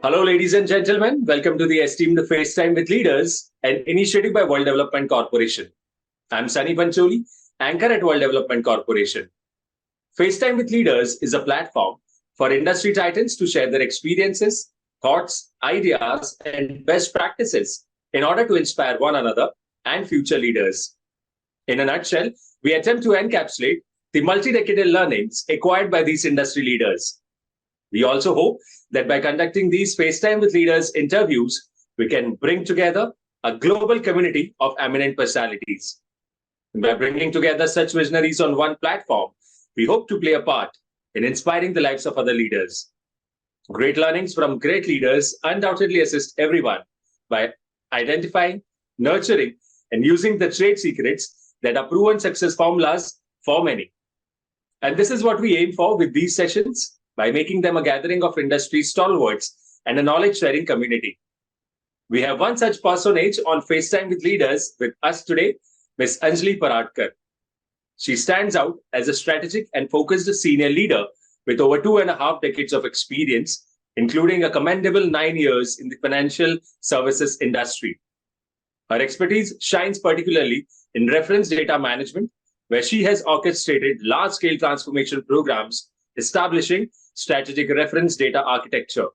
Hello, ladies and gentlemen. Welcome to the Esteemed FaceTime with Leaders, an initiative by World Development Corporation. I'm Sunny Pancholi, anchor at World Development Corporation. FaceTime with Leaders is a platform for industry titans to share their experiences, thoughts, ideas, and best practices in order to inspire one another and future leaders. In a nutshell, we attempt to encapsulate the multi-decadal learnings acquired by these industry leaders. We also hope that by conducting these FaceTime with Leaders interviews, we can bring together a global community of eminent personalities. By bringing together such visionaries on one platform, we hope to play a part in inspiring the lives of other leaders. Great learnings from great leaders undoubtedly assist everyone by identifying, nurturing, and using the trade secrets that are proven success formulas for many. And this is what we aim for with these sessions, by making them a gathering of industry stalwarts and a knowledge-sharing community. We have one such personage on FaceTime with Leaders with us today, Ms. Anjali Paradkar. She stands out as a strategic and focused senior leader with over 2.5 decades of experience, including a commendable 9 years in the financial services industry. Her expertise shines particularly in reference data management, where she has orchestrated large-scale transformation programs establishing strategic reference data architecture.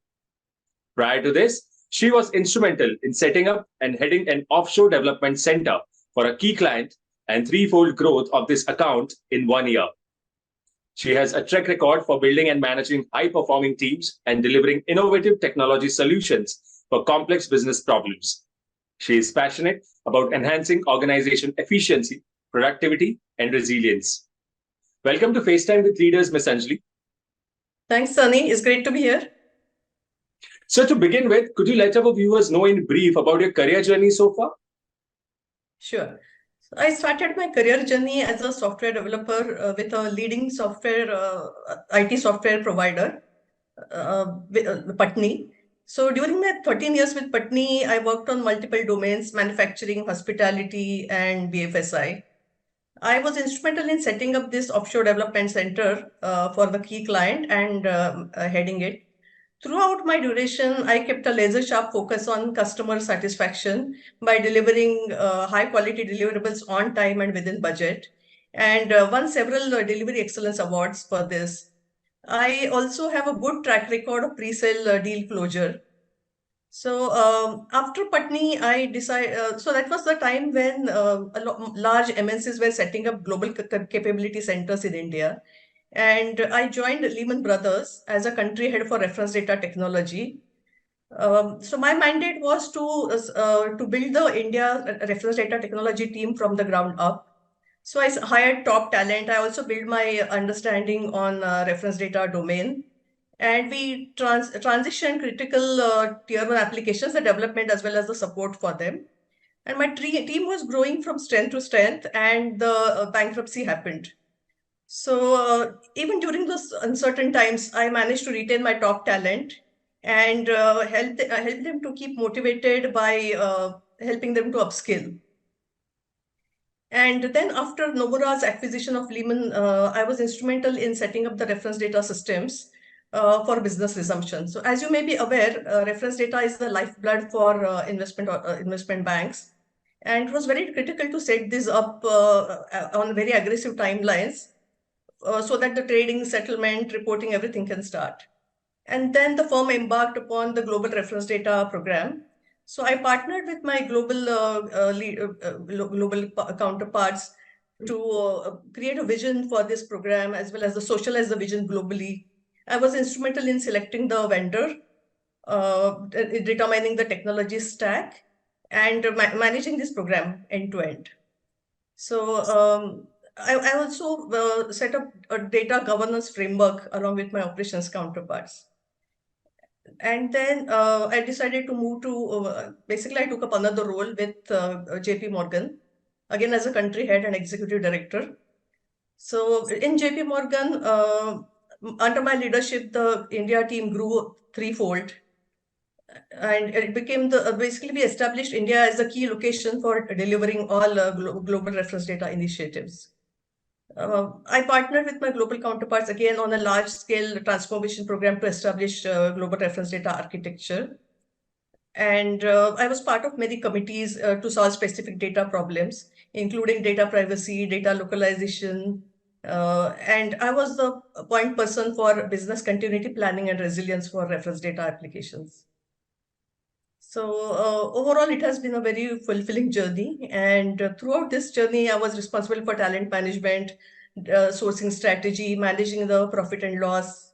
Prior to this, she was instrumental in setting up and heading an offshore development center for a key client and threefold growth of this account in 1 year. She has a track record for building and managing high-performing teams and delivering innovative technology solutions for complex business problems. She is passionate about enhancing organization efficiency, productivity, and resilience. Welcome to FaceTime with Leaders, Ms. Anjali. Thanks, Sunny. It's great to be here. So to begin with, could you let our viewers know in brief about your career journey so far? Sure. I started my career journey as a software developer with a leading IT software provider, Patni. So during my 13 years with Patni, I worked on multiple domains: manufacturing, hospitality, and BFSI. I was instrumental in setting up this offshore development center for the key client and heading it. Throughout my duration, I kept a laser-sharp focus on customer satisfaction by delivering high-quality deliverables on time and within budget, and won several delivery excellence awards for this. I also have a good track record of pre-sale deal closure. So after Patni, I decided, so that was the time when large MNCs were setting up global capability centers in India. And I joined Lehman Brothers as a country head for reference data technology. So my mandate was to build the India reference data technology team from the ground up. So I hired top talent. I also built my understanding on reference data domain. And we transitioned critical tier 1 applications, the development as well as the support for them. And my team was growing from strength to strength, and the bankruptcy happened. So even during those uncertain times, I managed to retain my top talent and help them to keep motivated by helping them to upskill. And then after Nomura's acquisition of Lehman, I was instrumental in setting up the reference data systems for business resumption. So as you may be aware, reference data is the lifeblood for investment banks. And it was very critical to set this up on very aggressive timelines so that the trading, settlement, reporting, everything can start. And then the firm embarked upon the global reference data program. So I partnered with my global counterparts to create a vision for this program, as well as the socialize the vision globally. I was instrumental in selecting the vendor, determining the technology stack, and managing this program end to end. So I also set up a data governance framework along with my operations counterparts. And then I decided to move to, basically I took up another role with JP Morgan, again as a country head and executive director. So in JP Morgan, under my leadership, the India team grew threefold. And it became basically we established India as a key location for delivering all global reference data initiatives. I partnered with my global counterparts again on a large-scale transformation program to establish global reference data architecture. And I was part of many committees to solve specific data problems, including data privacy, data localization, and I was the point person for business continuity planning and resilience for reference data applications. So overall, it has been a very fulfilling journey. And throughout this journey, I was responsible for talent management, sourcing strategy, managing the profit and loss,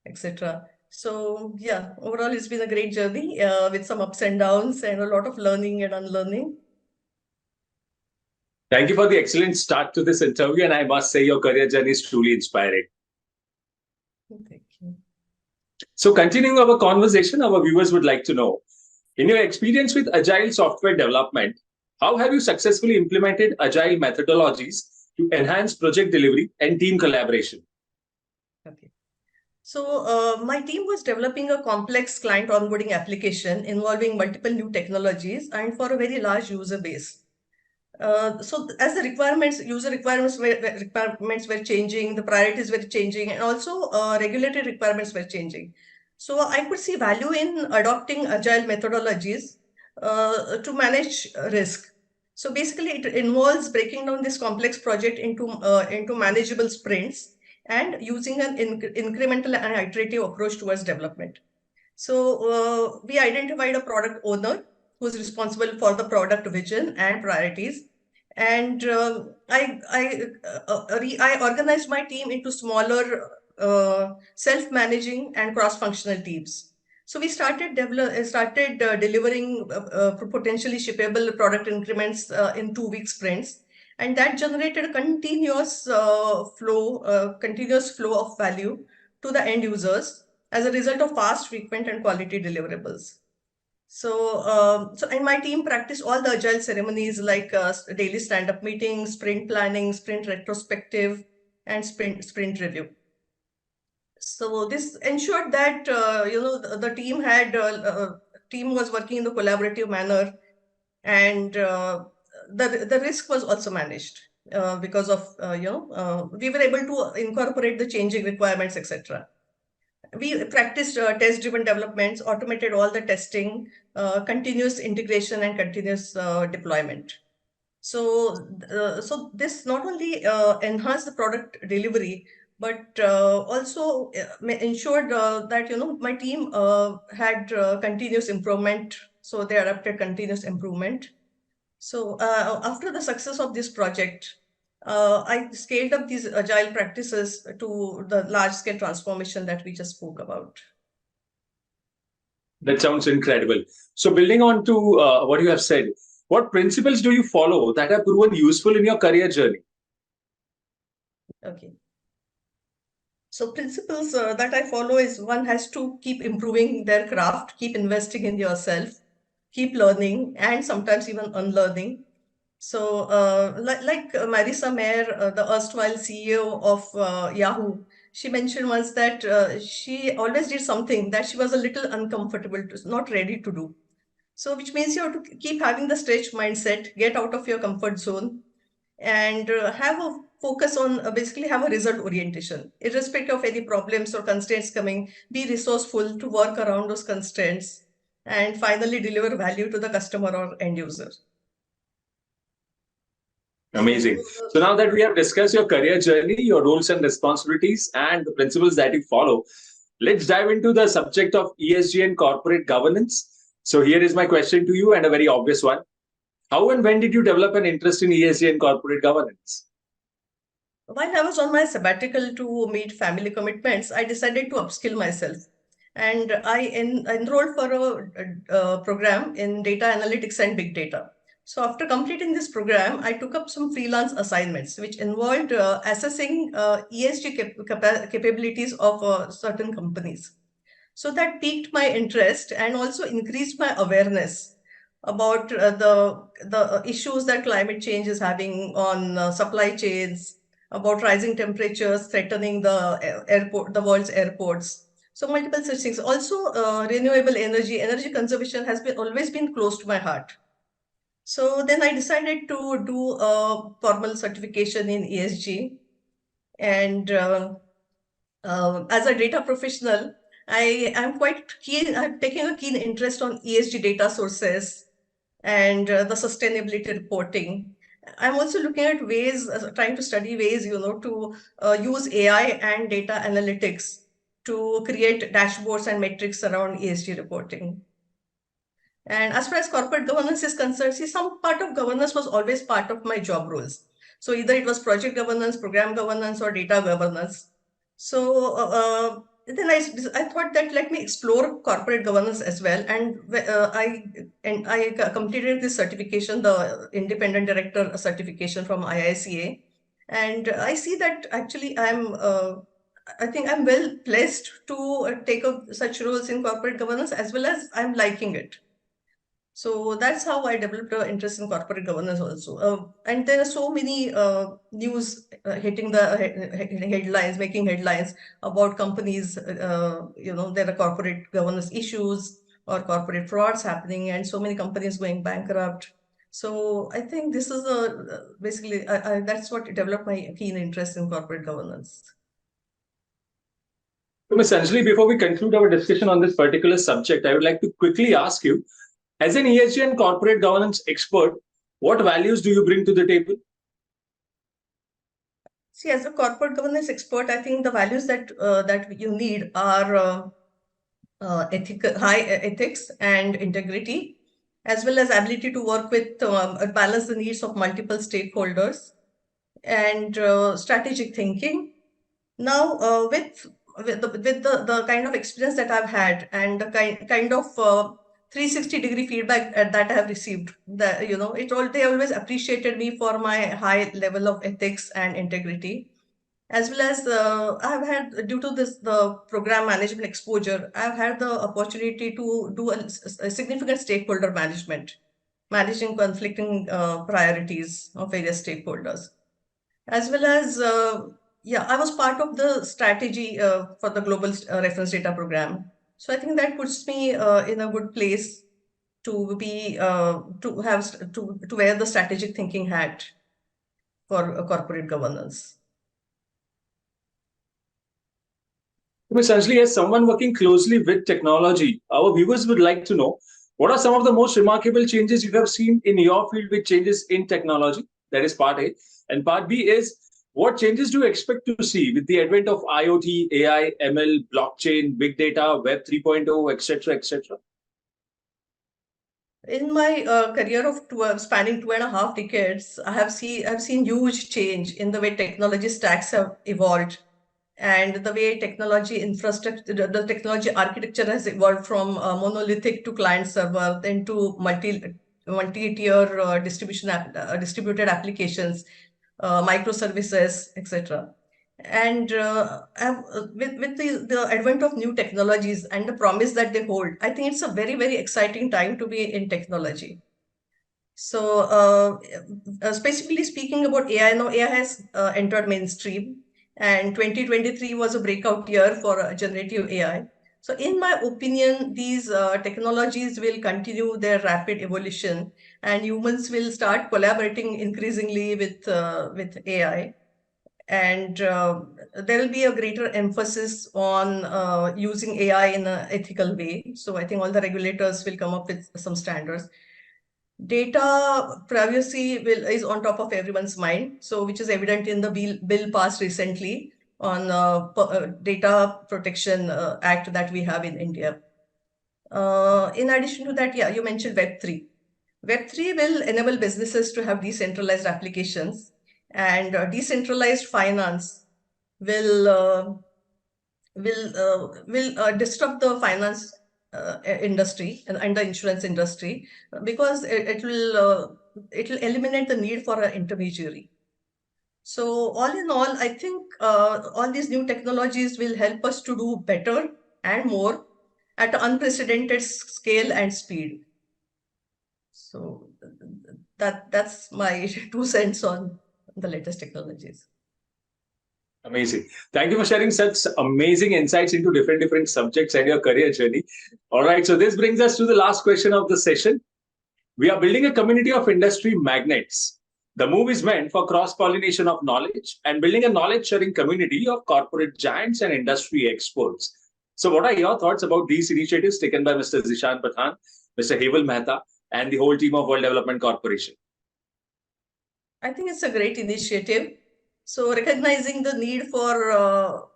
etc. So yeah, overall, it's been a great journey with some ups and downs and a lot of learning and unlearning. Thank you for the excellent start to this interview. And I must say, your career journey is truly inspiring. Thank you. So, continuing our conversation, our viewers would like to know, in your experience with agile software development, how have you successfully implemented agile methodologies to enhance project delivery and team collaboration? Okay. So my team was developing a complex client onboarding application involving multiple new technologies and for a very large user base. So as the user requirements were changing, the priorities were changing, and also regulatory requirements were changing. So I could see value in adopting agile methodologies to manage risk. So basically, it involves breaking down this complex project into manageable sprints and using an incremental and iterative approach towards development. So we identified a product owner who's responsible for the product vision and priorities. And I organized my team into smaller self-managing and cross-functional teams. So we started delivering potentially shippable product increments in 2 week sprints, and that generated a continuous flow of value to the end users as a result of fast, frequent, and quality deliverables. So and my team practiced all the agile ceremonies like daily stand-up meetings, sprint planning, sprint retrospective, and sprint review. So this ensured that the team was working in the collaborative manner, and the risk was also managed because of we were able to incorporate the changing requirements, etc. We practiced test-driven developments, automated all the testing, continuous integration, and continuous deployment. So this not only enhanced the product delivery, but also ensured that my team had continuous improvement. So they adopted continuous improvement. So after the success of this project, I scaled up these agile practices to the large-scale transformation that we just spoke about. That sounds incredible. So, building on to what you have said, what principles do you follow that have proven useful in your career journey? Okay. So principles that I follow is one has to keep improving their craft, keep investing in yourself, keep learning, and sometimes even unlearning. So like Marissa Mayer, the erstwhile CEO of Yahoo, she mentioned once that she always did something that she was a little uncomfortable to, not ready to do. So which means you have to keep having the stretch mindset, get out of your comfort zone, and have a focus on basically have a result orientation. Irrespective of any problems or constraints coming, be resourceful to work around those constraints and finally deliver value to the customer or end user. Amazing. So now that we have discussed your career journey, your roles and responsibilities, and the principles that you follow, let's dive into the subject of ESG and corporate governance. So here is my question to you, and a very obvious one. How and when did you develop an interest in ESG and corporate governance? While I was on my sabbatical to meet family commitments, I decided to upskill myself. And I enrolled for a program in data analytics and big data. So after completing this program, I took up some freelance assignments, which involved assessing ESG capabilities of certain companies. So that piqued my interest and also increased my awareness about the issues that climate change is having on supply chains, about rising temperatures threatening the world's airports. So multiple such things. Also, renewable energy conservation has always been close to my heart. So then I decided to do a formal certification in ESG. And as a data professional, I am quite keen, I'm taking a keen interest on ESG data sources and the sustainability reporting. I'm also looking at ways, trying to study ways, to use AI and data analytics to create dashboards and metrics around ESG reporting. And as far as corporate governance is concerned, see, some part of governance was always part of my job roles. So either it was project governance, program governance, or data governance. So then I thought that let me explore corporate governance as well, and I completed this certification, the Independent Director certification from IICA, and I see that actually I think I'm well placed to take up such roles in corporate governance, as well as I'm liking it. So that's how I developed an interest in corporate governance also. And there are so many news hitting the headlines, making headlines about companies, there are corporate governance issues or corporate frauds happening, and so many companies going bankrupt. So I think this is basically, that's what developed my keen interest in corporate governance. So, Ms. Anjali, before we conclude our discussion on this particular subject, I would like to quickly ask you, as an ESG and corporate governance expert, what values do you bring to the table? See, as a corporate governance expert, I think the values that you need are high ethics and integrity, as well as ability to work with balance the needs of multiple stakeholders, and strategic thinking. Now, with the kind of experience that I've had, and the kind of 360-degree feedback that I have received, that they always appreciated me for my high level of ethics and integrity, as well as I've had, due to the program management exposure, I've had the opportunity to do a significant stakeholder management, managing conflicting priorities of various stakeholders, as well as I was part of the strategy for the global reference data program. So I think that puts me in a good place to be to wear the strategic thinking hat for corporate governance. Ms. Anjali, as someone working closely with technology, our viewers would like to know what are some of the most remarkable changes you have seen in your field with changes in technology? That is part A. And part B is, what changes do you expect to see with the advent of IoT, AI, ML, blockchain, big data, Web 3.0, etc., etc.? In my career of spanning 2.5 decades, I've seen huge change in the way technology stacks have evolved, and the way technology infrastructure, the technology architecture has evolved from monolithic to client server, then to multi-tier distributed applications, microservices, etc. And with the advent of new technologies and the promise that they hold, I think it's a very, very exciting time to be in technology. So specifically speaking about AI, now AI has entered mainstream, and 2023 was a breakout year for generative AI. So in my opinion, these technologies will continue their rapid evolution, and humans will start collaborating increasingly with AI. And there will be a greater emphasis on using AI in an ethical way. So I think all the regulators will come up with some standards. Data privacy is on top of everyone's mind, so which is evident in the bill passed recently on Data Protection Act that we have in India. In addition to that, you mentioned Web3. Web3 will enable businesses to have decentralized applications, and decentralized finance will disrupt the finance industry and the insurance industry, because it will eliminate the need for an intermediary. So all in all, I think all these new technologies will help us to do better and more at an unprecedented scale and speed. So that's my 2 cents on the latest technologies. Amazing. Thank you for sharing such amazing insights into different subjects and your career journey. All right. So this brings us to the last question of the session. We are building a community of industry magnates. The move is meant for cross-pollination of knowledge and building a knowledge-sharing community of corporate giants and industry experts. So what are your thoughts about these initiatives taken by Mr. Zishan Pathan, Mr. Heval Mehta, and the whole team of World Development Corporation? I think it's a great initiative. So recognizing the need for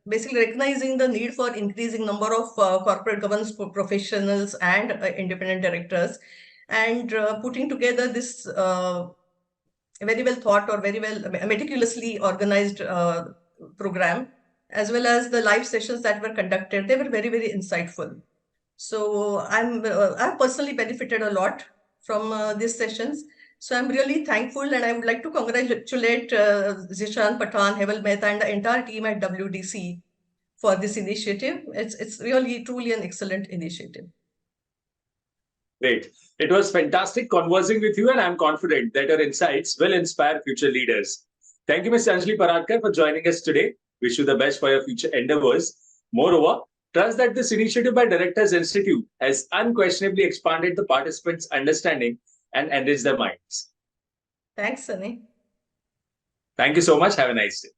basically recognizing the need for increasing number of corporate governance professionals and independent directors, and putting together this very well thought or very well meticulously organized program, as well as the live sessions that were conducted. They were very, very insightful. So I've personally benefited a lot from these sessions. So I'm really thankful, and I would like to congratulate Zishan Pathan, Heval Mehta, and the entire team at WDC for this initiative. It's really, truly an excellent initiative. Great. It was fantastic conversing with you, and I'm confident that your insights will inspire future leaders. Thank you, Ms. Anjali Paradkar, for joining us today. Wish you the best for your future endeavors. Moreover, trust that this initiative by Directors Institute has unquestionably expanded the participants' understanding and enriched their minds. Thanks, Sunny. Thank you so much. Have a nice day.